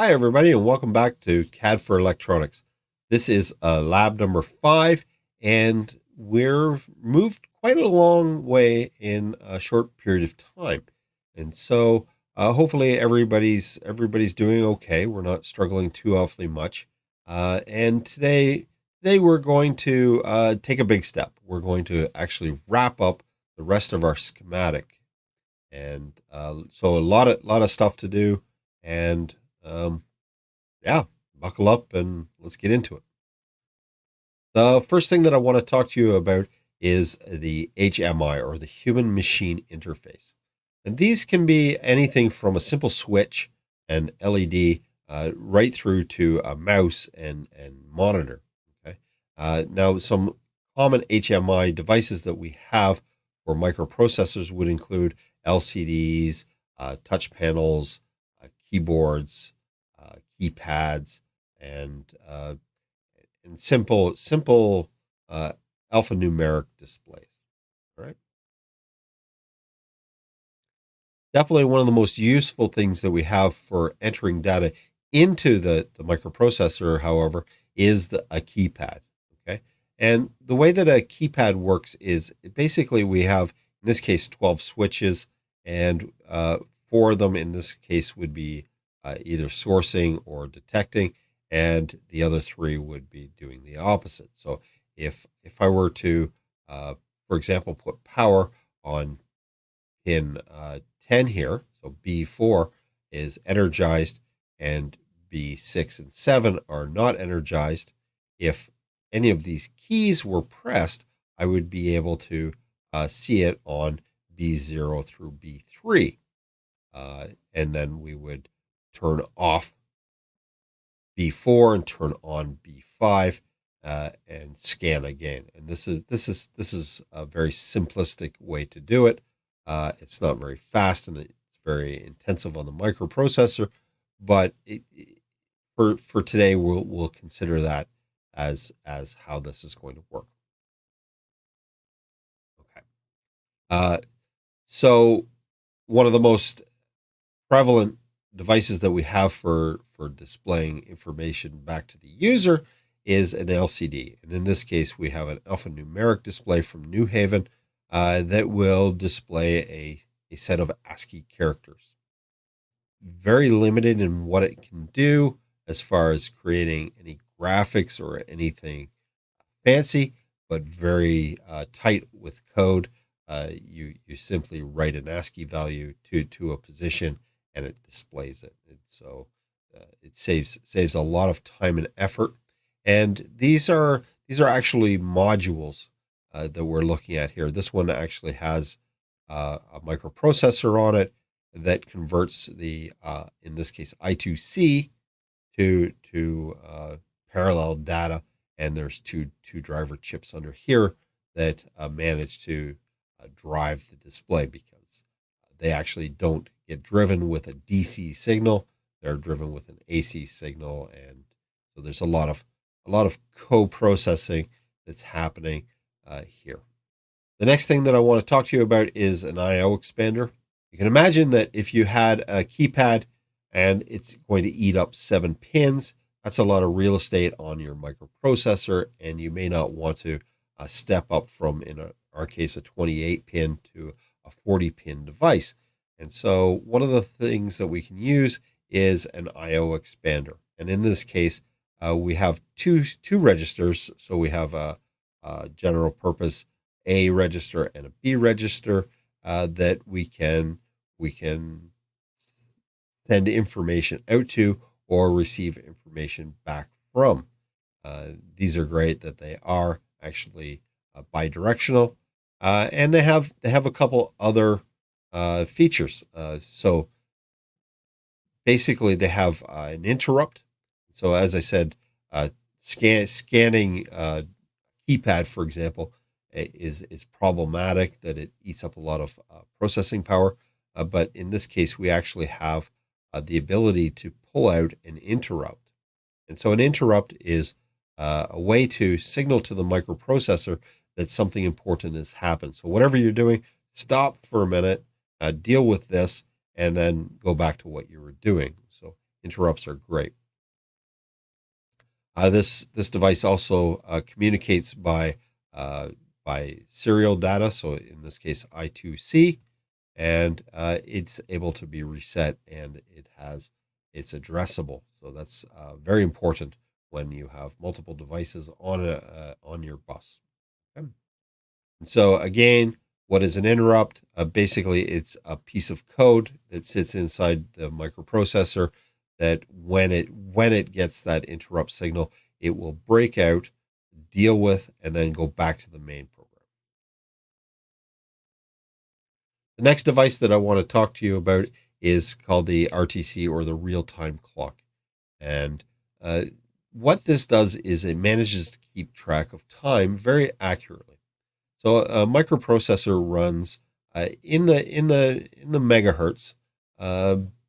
Hi, everybody, and welcome back to CAD for Electronics. This is lab number 5, and we're moved quite a long way in a short period of time. And so hopefully everybody's doing okay. We're not struggling too awfully much. And today we're going to take a big step. We're going to actually wrap up the rest of our schematic. And so a lot of stuff to do. And yeah, buckle up and let's get into it. The first thing that I want to talk to you about is the HMI, or the human machine interface. And these can be anything from a simple switch and LED right through to a mouse and monitor. Okay. Now, some common HMI devices that we have for microprocessors would include LCDs, touch panels, keyboards, keypads, and simple alphanumeric displays. All right. Definitely one of the most useful things that we have for entering data into the microprocessor, however, is a keypad. Okay. And the way that a keypad works is basically we have, in this case, 12 switches, and 4 of them in this case would be either sourcing or detecting, and the other 3 would be doing the opposite. So if I were to, for example, put power on pin 10 here, so B4 is energized and B6 and 7 are not energized. If any of these keys were pressed, I would be able to see it on B0 through B3. And then we would turn off B4 and turn on B5 and scan again. And this is a very simplistic way to do it. It's not very fast and it's very intensive on the microprocessor, but for today we'll consider that as how this is going to work. Okay. So one of the most prevalent devices that we have for displaying information back to the user is an LCD. And in this case, we have an alphanumeric display from New Haven that will display a set of ASCII characters. Very limited in what it can do as far as creating any graphics or anything fancy, but very tight with code. You simply write an ASCII value to a position, and it displays it. And so it saves a lot of time and effort. And these are actually modules that we're looking at here. This one actually has a microprocessor on it that converts the in this case I2C to parallel data, and there's two driver chips under here that manage to drive the display, because they actually don't get driven with a DC signal. They're driven with an AC signal, and so there's a lot of co-processing that's happening here. The next thing that I want to talk to you about is an I/O expander. You can imagine that if you had a keypad and it's going to eat up 7 pins, that's a lot of real estate on your microprocessor, and you may not want to step up from, in our case, a 28 pin to a 40 pin device. And so one of the things that we can use is an I/O expander. And in this case, we have two registers. So we have a general purpose A register and a B register that we can send information out to or receive information back from. These are great that they are actually bidirectional, and they have a couple other features. So basically, they have an interrupt. So as I said, scanning keypad, for example, is problematic, that it eats up a lot of processing power. But in this case, we actually have the ability to pull out an interrupt. And so an interrupt is a way to signal to the microprocessor that something important has happened. So whatever you're doing, stop for a minute, deal with this, and then go back to what you were doing. So interrupts are great. This device also communicates by serial data, so in this case I2C, and it's able to be reset, and it's addressable. So that's very important when you have multiple devices on your bus. Okay. And so again, what is an interrupt? Basically, it's a piece of code that sits inside the microprocessor that when it gets that interrupt signal, it will break out, deal with, and then go back to the main program. The next device that I want to talk to you about is called the RTC, or the real-time clock. And what this does is it manages to keep track of time very accurately. So a microprocessor runs in the megahertz,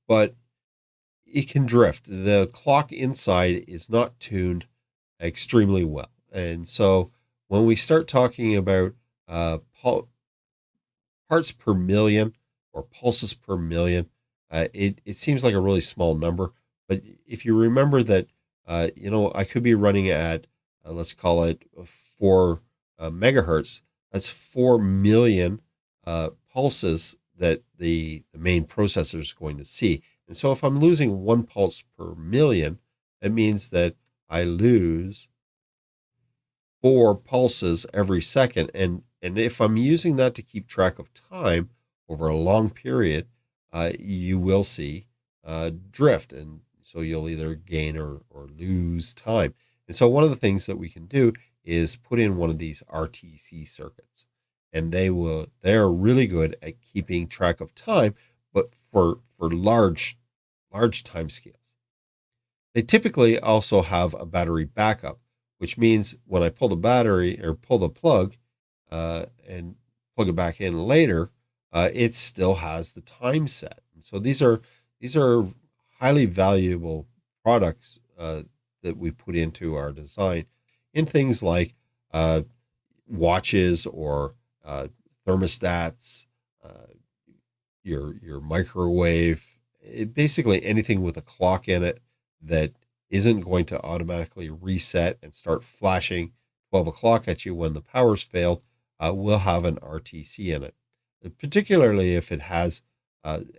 but it can drift. The clock inside is not tuned extremely well, and so when we start talking about parts per million or pulses per million, it seems like a really small number. But if you remember that, I could be running at let's call it 4 megahertz. That's 4 million pulses that the main processor is going to see. And so if I'm losing 1 pulse per million, it means that I lose 4 pulses every second. And if I'm using that to keep track of time over a long period, you will see drift. And so you'll either gain or lose time. And so one of the things that we can do is put in one of these RTC circuits, and they're really good at keeping track of time, but for large time scales. They typically also have a battery backup, which means when I pull the battery or pull the plug and plug it back in later, it still has the time set. And so these are highly valuable products that we put into our design in things like watches or thermostats, your microwave, basically anything with a clock in it that isn't going to automatically reset and start flashing 12 o'clock at you when the power's failed, will have an RTC in it, particularly if it has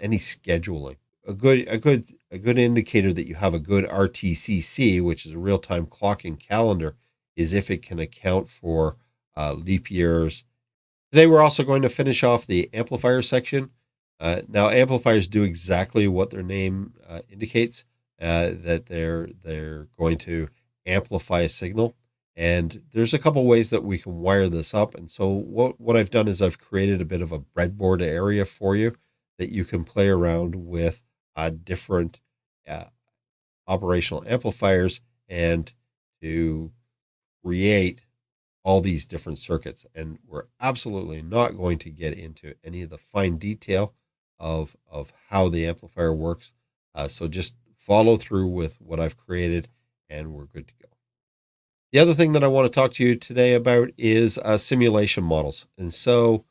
any scheduling. A good indicator that you have a good RTCC, which is a real-time clocking calendar, is if it can account for leap years. Today we're also going to finish off the amplifier section. Now amplifiers do exactly what their name indicates, that they're going to amplify a signal. And there's a couple ways that we can wire this up. And so what I've done is I've created a bit of a breadboard area for you that you can play around with different operational amplifiers and to create all these different circuits. And we're absolutely not going to get into any of the fine detail of how the amplifier works. So just follow through with what I've created and we're good to go. The other thing that I want to talk to you today about is simulation models. And so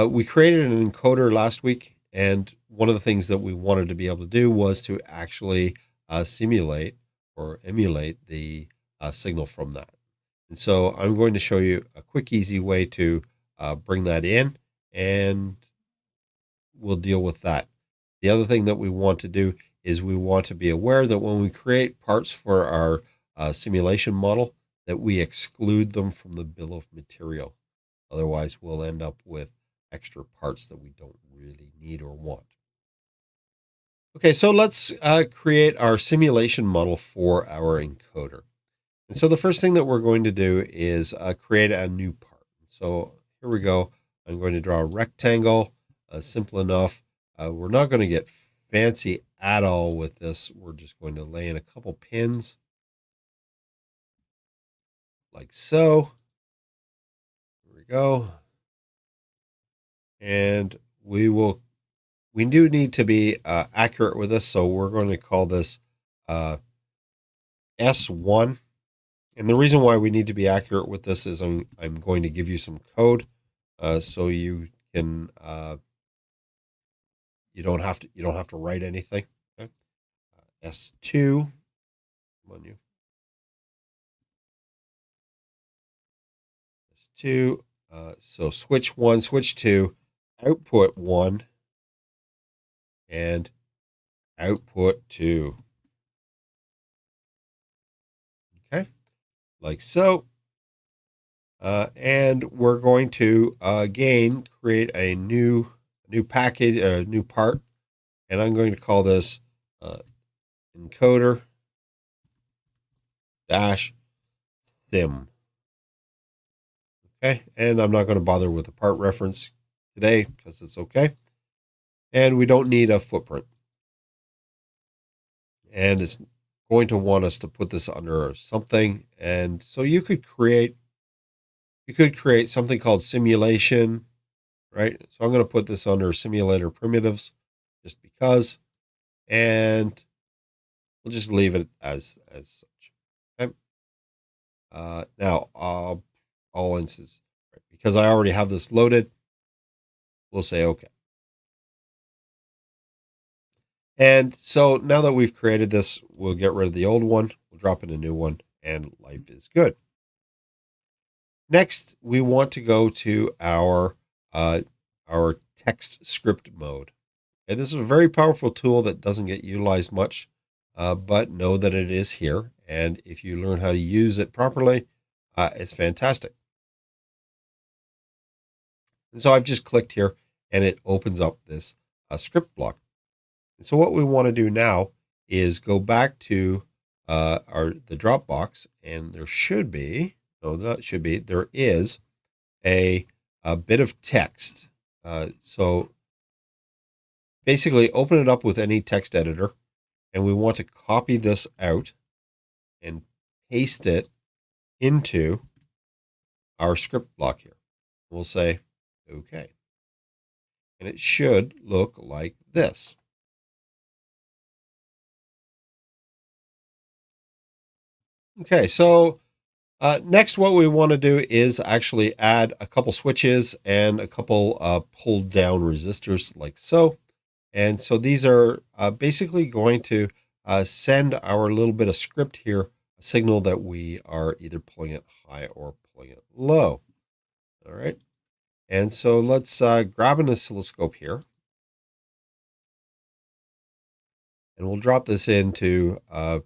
we created an encoder last week, and one of the things that we wanted to be able to do was to actually simulate or emulate the signal from that. And so I'm going to show you a quick, easy way to bring that in, and we'll deal with that. The other thing that we want to do is we want to be aware that when we create parts for our simulation model, that we exclude them from the bill of material. Otherwise, we'll end up with extra parts that we don't really need or want. Okay, so let's create our simulation model for our encoder. And so the first thing that we're going to do is create a new part. So here we go. I'm going to draw a rectangle, simple enough. We're not going to get fancy at all with this. We're just going to lay in a couple pins like so. Here we go. And we do need to be accurate with this. So we're going to call this S1. And the reason why we need to be accurate with this is I'm going to give you some code so you can you don't have to write anything. Okay? S2. Come on, you. S2. So switch 1, switch 2, output 1, and output 2. Okay, like so. And we're going to again create a new package, a new part, and I'm going to call this encoder dash sim. Okay, and I'm not going to bother with the part reference today because it's okay. And we don't need a footprint. And it's going to want us to put this under something. And so you could create something called simulation, right? So I'm going to put this under simulator primitives just because, and we'll just leave it as such. Okay. Now, all instances, right? Because I already have this loaded, we'll say okay. And so now that we've created this, we'll get rid of the old one, we'll drop in a new one, and life is good. Next, we want to go to our text script mode. And this is a very powerful tool that doesn't get utilized much, but know that it is here. And if you learn how to use it properly, it's fantastic. And so I've just clicked here, and it opens up this script block. And so what we want to do now is go back to the Dropbox, and there is a bit of text. So basically open it up with any text editor, and we want to copy this out and paste it into our script block here. We'll say okay. And it should look like this. Okay, so next what we want to do is actually add a couple switches and a couple pulled down resistors like so. And so these are basically going to send our little bit of script here a signal that we are either pulling it high or pulling it low. All right. And so let's grab an oscilloscope here. And we'll drop this into our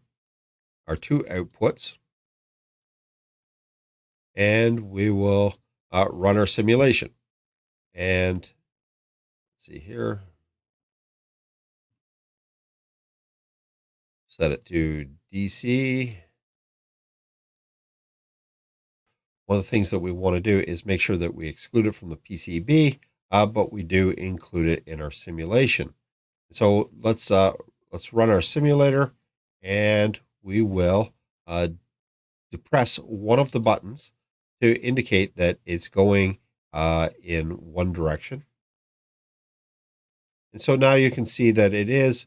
two outputs. And we will run our simulation. And let's see here. Set it to DC. One of the things that we want to do is make sure that we exclude it from the PCB, but we do include it in our simulation. So let's run our simulator, and we will depress one of the buttons to indicate that it's going in one direction. And so now you can see that it is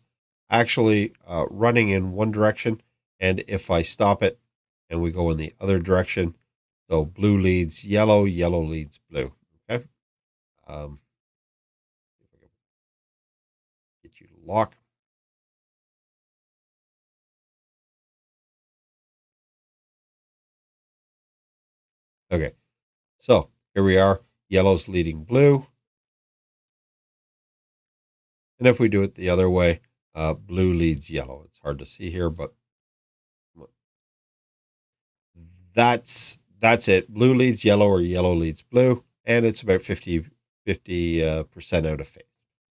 actually running in one direction. And if I stop it and we go in the other direction, so blue leads yellow, yellow leads blue. Okay. Get you to lock. Okay. So here we are. Yellow's leading blue. And if we do it the other way, blue leads yellow. It's hard to see here, but that's it. Blue leads yellow or yellow leads blue. And it's about 50% out of phase.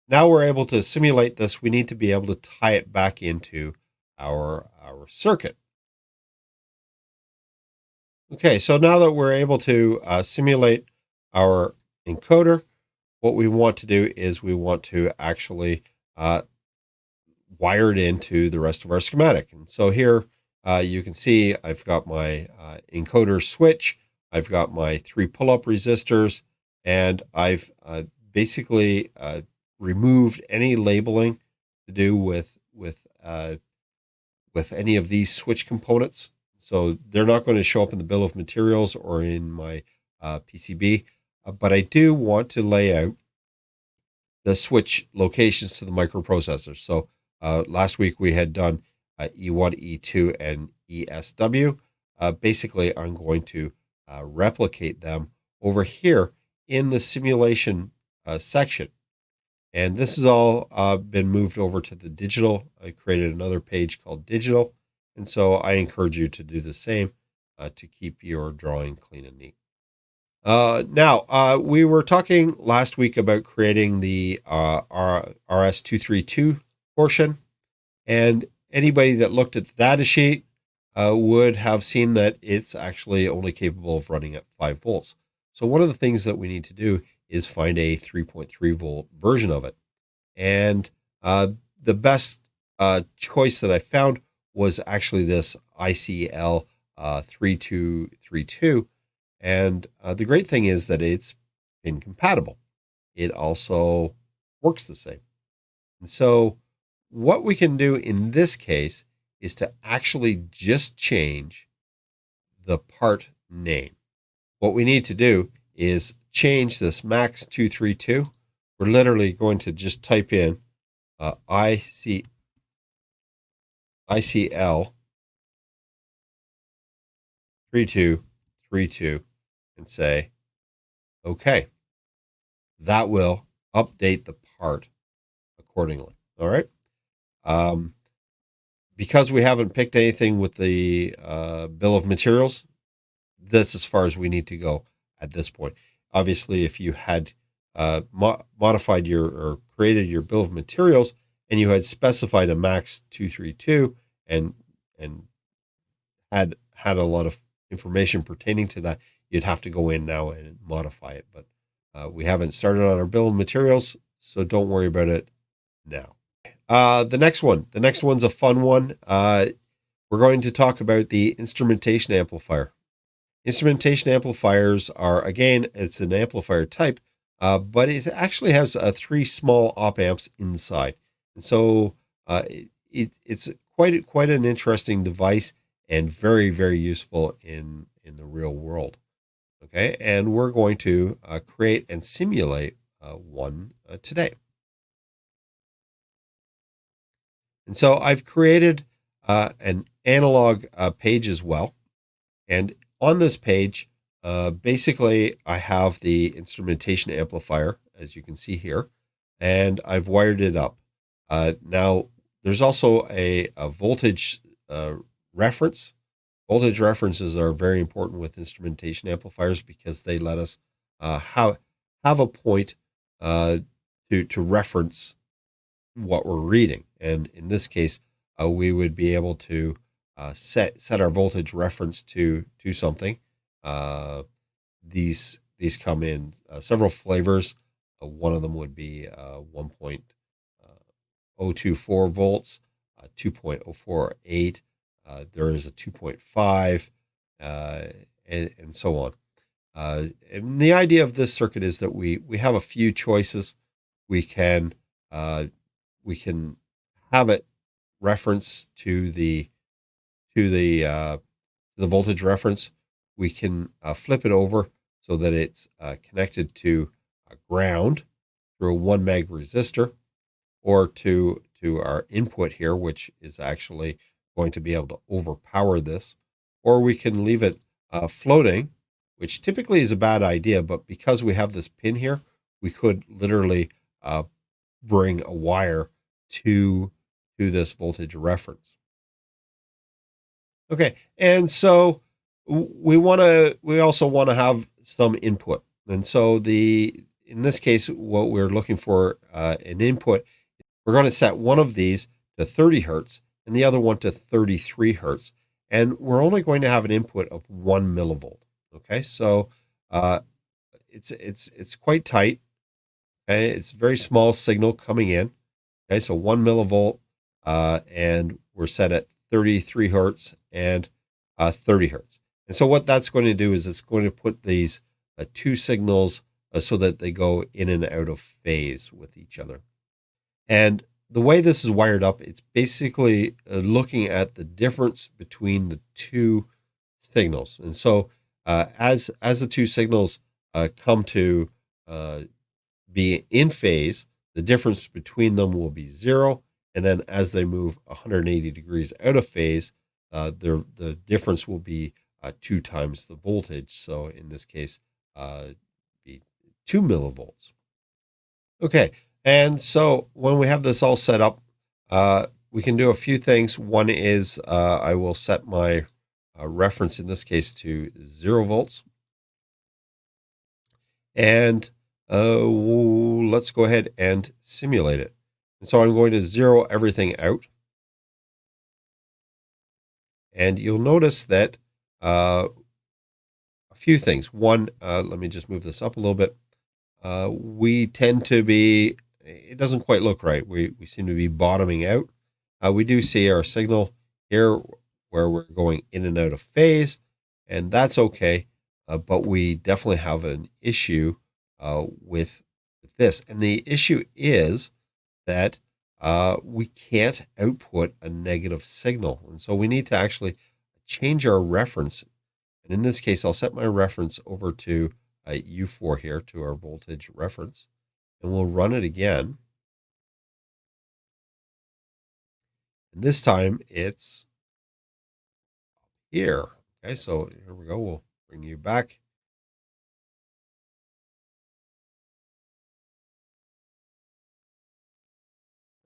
Now we're able to simulate this. We need to be able to tie it back into our circuit. Okay, so now that we're able to simulate our encoder, what we want to do is we want to actually wire it into the rest of our schematic. And so here you can see I've got my encoder switch, I've got my 3 pull-up resistors, and I've basically removed any labeling to do with any of these switch components. So they're not going to show up in the bill of materials or in my PCB, but I do want to lay out the switch locations to the microprocessor. So last week we had done E1, E2, and ESW. Basically, I'm going to replicate them over here in the simulation section. And this has all been moved over to the digital. I created another page called digital. And so I encourage you to do the same to keep your drawing clean and neat. Now, we were talking last week about creating the RS-232 portion. And anybody that looked at the data sheet would have seen that it's actually only capable of running at 5 volts. So one of the things that we need to do is find a 3.3 volt version of it. And the best choice that I found was actually this ICL3232. And the great thing is that it's pin compatible. It also works the same. And so what we can do in this case is to actually just change the part name. What we need to do is change this max 232. We're literally going to just type in ICL 3232 and say, okay. That will update the part accordingly. All right. Because we haven't picked anything with the bill of materials, that's as far as we need to go at this point. Obviously, if you had modified or created your bill of materials and you had specified a max 232 and had a lot of information pertaining to that, you'd have to go in now and modify it. But we haven't started on our bill of materials, so don't worry about it now. The next one's a fun one. We're going to talk about the instrumentation amplifier. Instrumentation amplifiers are, again, it's an amplifier type, but it actually has 3 small op amps inside. And so it's quite an interesting device and very, very useful in the real world. Okay, and we're going to create and simulate one today. And so I've created an analog page as well. And on this page, basically, I have the instrumentation amplifier, as you can see here, and I've wired it up. Now, there's also a voltage reference. Voltage references are very important with instrumentation amplifiers because they let us have a point to reference what we're reading. And in this case, we would be able to set our voltage reference to something. These come in several flavors. One of them would be 1.024 volts, 2.048. There is a 2.5, and so on. And the idea of this circuit is that we have a few choices. We can have it reference to the voltage reference. We can flip it over so that it's connected to a ground through a 1 meg resistor, or to our input here, which is actually going to be able to overpower this, or we can leave it floating, which typically is a bad idea, but because we have this pin here, we could literally bring a wire to this voltage reference. Okay, and so we also want to have some input, and so in this case, what we're looking for an input, we're going to set one of these to 30 hertz and the other one to 33 hertz, and we're only going to have an input of 1 millivolt. Okay, so it's quite tight. Okay, it's a very small signal coming in. Okay, so 1 millivolt, and we're set at 33 hertz and 30 hertz. And so what that's going to do is it's going to put these two signals so that they go in and out of phase with each other. And the way this is wired up, it's basically looking at the difference between the two signals. And so as the two signals come to be in phase, the difference between them will be 0, And then as they move 180 degrees out of phase, the difference will be 2 times the voltage. So in this case, be 2 millivolts. Okay, and so when we have this all set up, we can do a few things. One is I will set my reference, in this case, to 0 volts. And let's go ahead and simulate it. And so I'm going to zero everything out. And you'll notice that a few things. One, let me just move this up a little bit. We tend to be, it doesn't quite look right. We seem to be bottoming out. We do see our signal here where we're going in and out of phase, and that's okay. But we definitely have an issue with this. And the issue is that we can't output a negative signal. And so we need to actually change our reference. And in this case, I'll set my reference over to U4 here, to our voltage reference. And we'll run it again. And this time it's here. Okay, so here we go. We'll bring you back.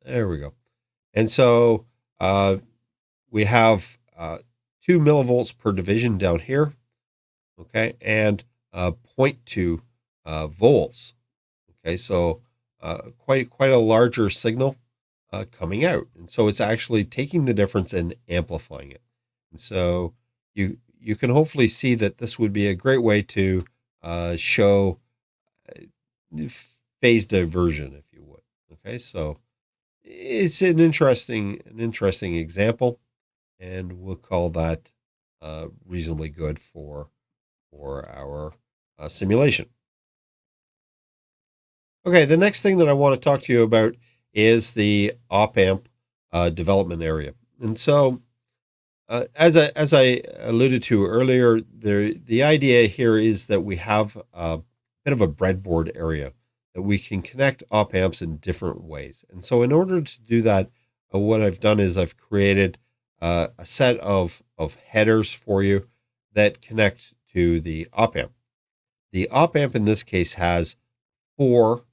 There we go. And so we have 2 millivolts per division down here. Okay, and 0.2 volts. Okay, so quite a larger signal coming out. And so it's actually taking the difference and amplifying it. And so you can hopefully see that this would be a great way to show phase diversion, if you would. Okay, so it's an interesting example, and we'll call that reasonably good for our simulation. Okay, the next thing that I want to talk to you about is the op-amp development area. And so as I alluded to earlier, the idea here is that we have a bit of a breadboard area that we can connect op-amps in different ways. And so in order to do that, what I've done is I've created a set of headers for you that connect to the op-amp. The op-amp in this case has four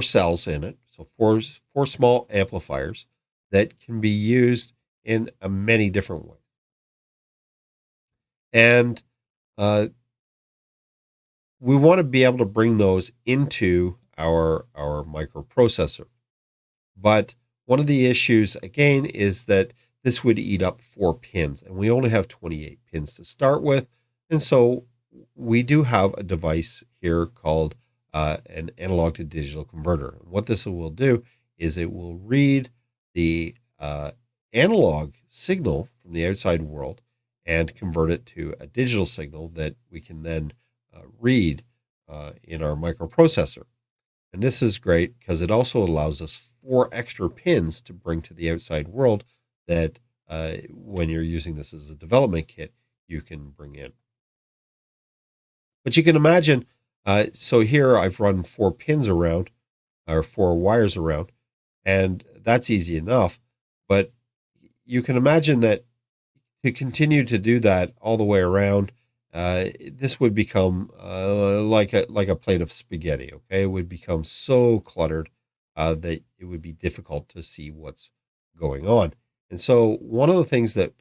cells in it, so four small amplifiers that can be used in many different ways. And we want to be able to bring those into our microprocessor. But one of the issues, again, is that this would eat up 4 pins, and we only have 28 pins to start with. And so we do have a device here called an analog to digital converter. And what this will do is it will read the analog signal from the outside world and convert it to a digital signal that we can then read in our microprocessor. And this is great because it also allows us 4 extra pins to bring to the outside world that when you're using this as a development kit, you can bring in. But you can imagine, so here I've run 4 pins around, or 4 wires around, and that's easy enough. But you can imagine that to continue to do that all the way around, this would become like a plate of spaghetti. Okay, it would become so cluttered that it would be difficult to see what's going on. And so one of the things that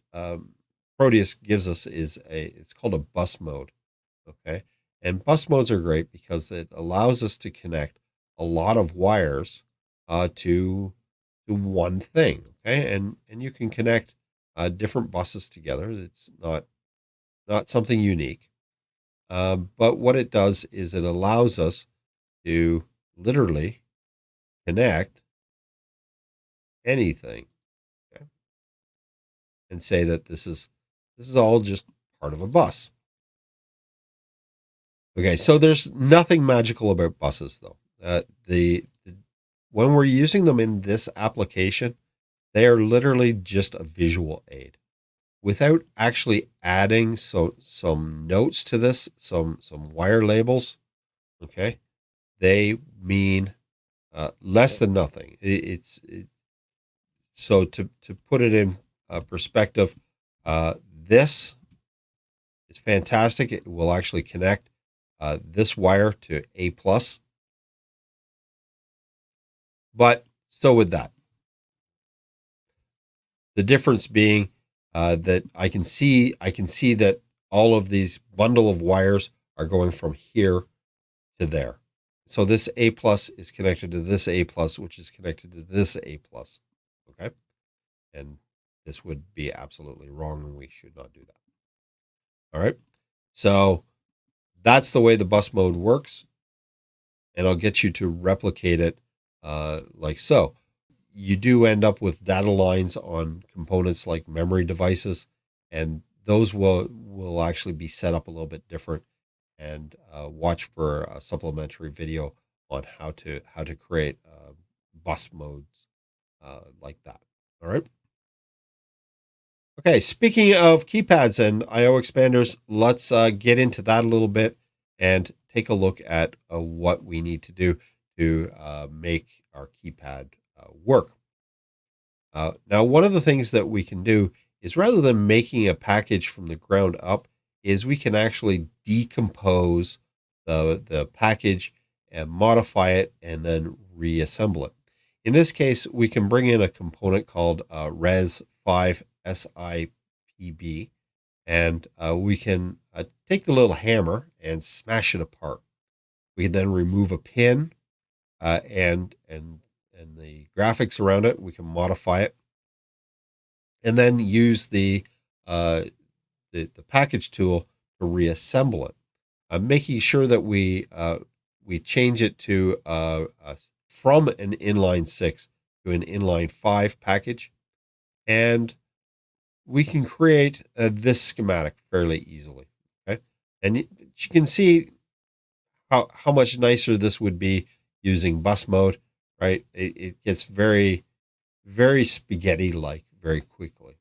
Proteus gives us is it's called a bus mode. Okay, and bus modes are great because it allows us to connect a lot of wires to one thing. Okay, and you can connect different buses together. It's not something unique. But what it does is it allows us to literally connect anything, okay, and say that this is all just part of a bus. Okay, so there's nothing magical about buses, though. When we're using them in this application, they are literally just a visual aid. Without actually adding some notes to this, some wire labels, okay, they mean less than nothing. So to put it in perspective, this is fantastic. It will actually connect this wire to A plus, but so would that. The difference being that I can see that all of these bundle of wires are going from here to there. So this A plus is connected to this A plus, which is connected to this A plus. Okay. And this would be absolutely wrong, and we should not do that. All right. So that's the way the bus mode works. And I'll get you to replicate it like so. You do end up with data lines on components like memory devices, and those will actually be set up a little bit different. And watch for a supplementary video on how to create bus modes like that. All right. Okay. Speaking of keypads and I/O expanders, let's get into that a little bit and take a look at what we need to do to make our keypad work. Now, one of the things that we can do is, rather than making a package from the ground up, is we can actually decompose the package and modify it and then reassemble it. In this case, we can bring in a component called res5 SIPB, and we can take the little hammer and smash it apart. We can then remove a pin and the graphics around it. We can modify it, and then use the package tool to reassemble it. Making sure that we change it to from an inline 6 to an inline 5 package, and we can create this schematic fairly easily. Okay, and you can see how much nicer this would be using bus mode, right? It gets very, very spaghetti-like very quickly.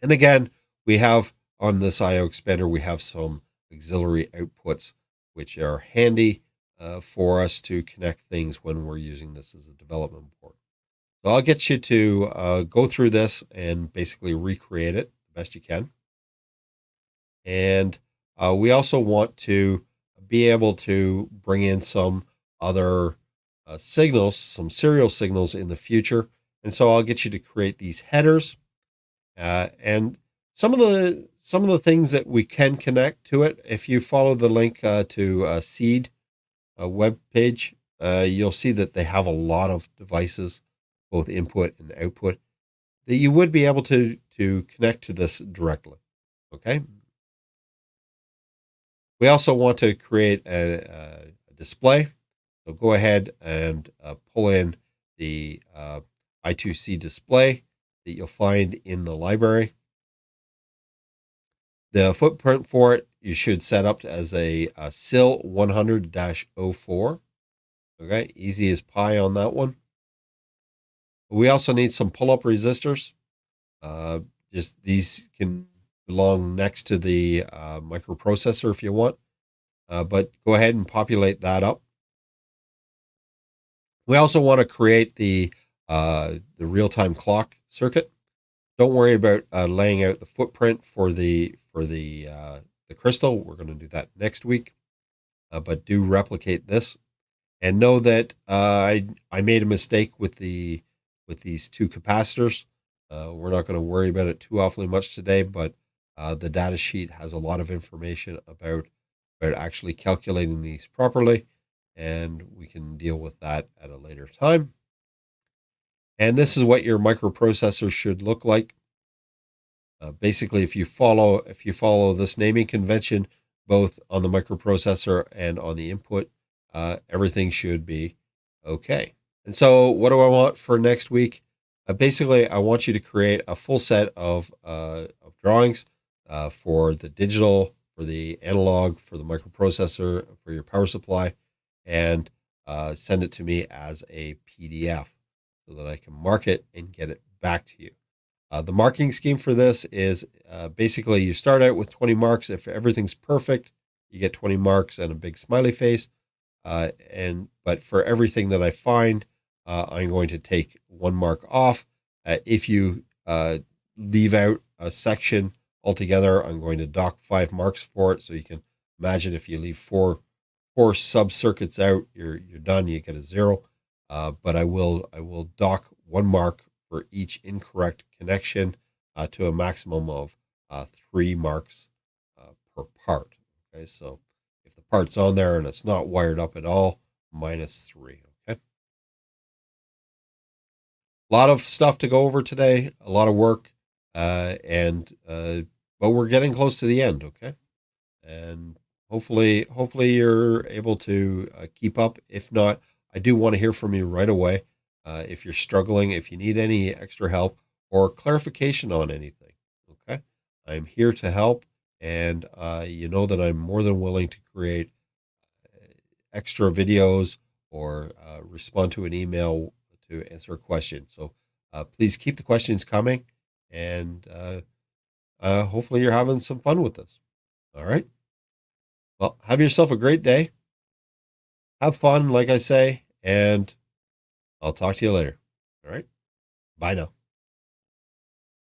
And again, we have on this I/O expander, we have some auxiliary outputs, which are handy for us to connect things when we're using this as a development port. So I'll get you to go through this and basically recreate it the best you can. And we also want to be able to bring in some other signals, some serial signals in the future. And so I'll get you to create these headers and some of the things that we can connect to it. If you follow the link to Seed web page, you'll see that they have a lot of devices, both input and output, that you would be able to connect to this directly. Okay. We also want to create a display. So go ahead and pull in the I2C display that you'll find in the library. The footprint for it, you should set up as a SIL 100-04. Okay, easy as pie on that one. We also need some pull-up resistors. Just these can belong next to the microprocessor if you want, but go ahead and populate that up. We also want to create the real-time clock circuit. Don't worry about laying out the footprint for the crystal. We're going to do that next week, but do replicate this, and know that I made a mistake with these two capacitors. We're not going to worry about it too awfully much today, but the data sheet has a lot of information about actually calculating these properly, and we can deal with that at a later time. And this is what your microprocessor should look like. Basically, if you follow this naming convention, both on the microprocessor and on the input, everything should be okay. And so what do I want for next week? Basically, I want you to create a full set of drawings for the digital, for the analog, for the microprocessor, for your power supply, and send it to me as a PDF so that I can mark it and get it back to you. The marking scheme for this is basically you start out with 20 marks. If everything's perfect, you get 20 marks and a big smiley face. But for everything that I find I'm going to take 1 mark off. If you leave out a section altogether, I'm going to dock 5 marks for it. So you can imagine if you leave four sub-circuits out, you're done, you get a 0. But I will dock 1 mark for each incorrect connection to a maximum of 3 marks per part. Okay, so if the part's on there and it's not wired up at all, -3. Okay. A lot of stuff to go over today, a lot of work, but we're getting close to the end. Okay, and hopefully you're able to keep up. If not, I do want to hear from you right away. If you're struggling, if you need any extra help or clarification on anything, okay, I'm here to help, and you know that I'm more than willing to create extra videos or respond to an email to answer a question. So please keep the questions coming, and hopefully you're having some fun with this. All right. Well, have yourself a great day. Have fun, like I say, and I'll talk to you later. All right. Bye now.